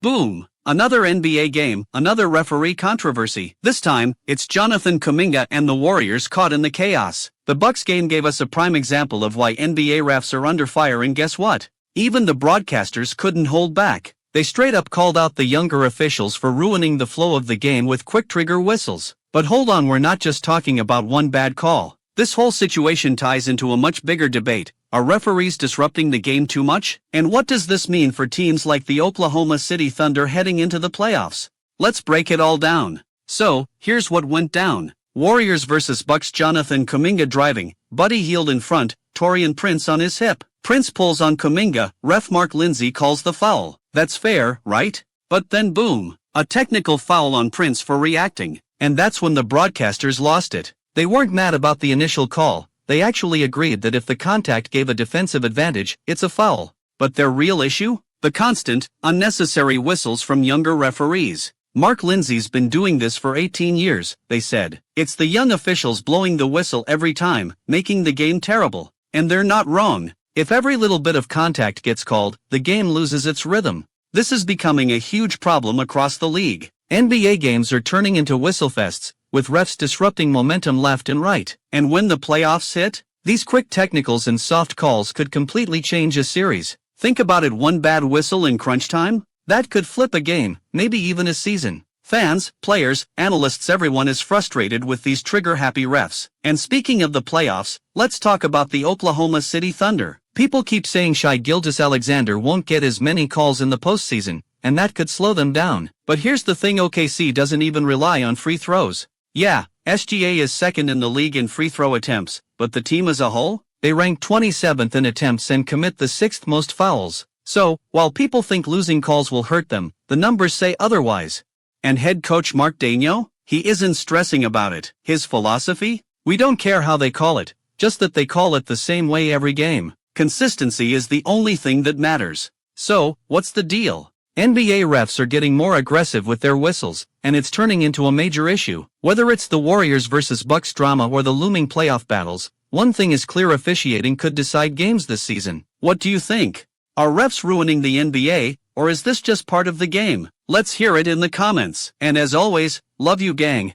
Boom! Another NBA game, another referee controversy. This time, it's Jonathan Kuminga and the Warriors caught in the chaos. The Bucks game gave us a prime example of why NBA refs are under fire, and guess what? Even the broadcasters couldn't hold back. They straight up called out the younger officials for ruining the flow of the game with quick trigger whistles. But hold on, we're not just talking about one bad call. This whole situation ties into a much bigger debate. Are referees disrupting the game too much? And what does this mean for teams like the Oklahoma City Thunder heading into the playoffs? Let's break it all down. So, here's what went down. Warriors vs Bucks. Jonathan Kuminga driving, Buddy Hield in front, Taurean Prince on his hip. Prince pulls on Kuminga, ref Mark Lindsay calls the foul. That's fair, right? But then boom, a technical foul on Prince for reacting. And that's when the broadcasters lost it. They weren't mad about the initial call. They actually agreed that if the contact gave a defensive advantage, it's a foul. But their real issue? The constant, unnecessary whistles from younger referees. Mark Lindsay's been doing this for 18 years, they said. It's the young officials blowing the whistle every time, making the game terrible. And they're not wrong. If every little bit of contact gets called, the game loses its rhythm. This is becoming a huge problem across the league. NBA games are turning into whistlefests, with refs disrupting momentum left and right. And when the playoffs hit, these quick technicals and soft calls could completely change a series. Think about it, one bad whistle in crunch time? That could flip a game, maybe even a season. Fans, players, analysts, everyone is frustrated with these trigger-happy refs. And speaking of the playoffs, let's talk about the Oklahoma City Thunder. People keep saying Shai Gilgeous-Alexander won't get as many calls in the postseason, and that could slow them down. But here's the thing, OKC doesn't even rely on free throws. Yeah, SGA is second in the league in free throw attempts, but the team as a whole? They rank 27th in attempts and commit the 6th most fouls. So, while people think losing calls will hurt them, the numbers say otherwise. And head coach Mark Daigneault? He isn't stressing about it. His philosophy? We don't care how they call it, just that they call it the same way every game. Consistency is the only thing that matters. So, what's the deal? NBA refs are getting more aggressive with their whistles, and it's turning into a major issue. Whether it's the Warriors vs Bucks drama or the looming playoff battles, one thing is clear: officiating could decide games this season. What do you think? Are refs ruining the NBA, or is this just part of the game? Let's hear it in the comments. And as always, love you, gang.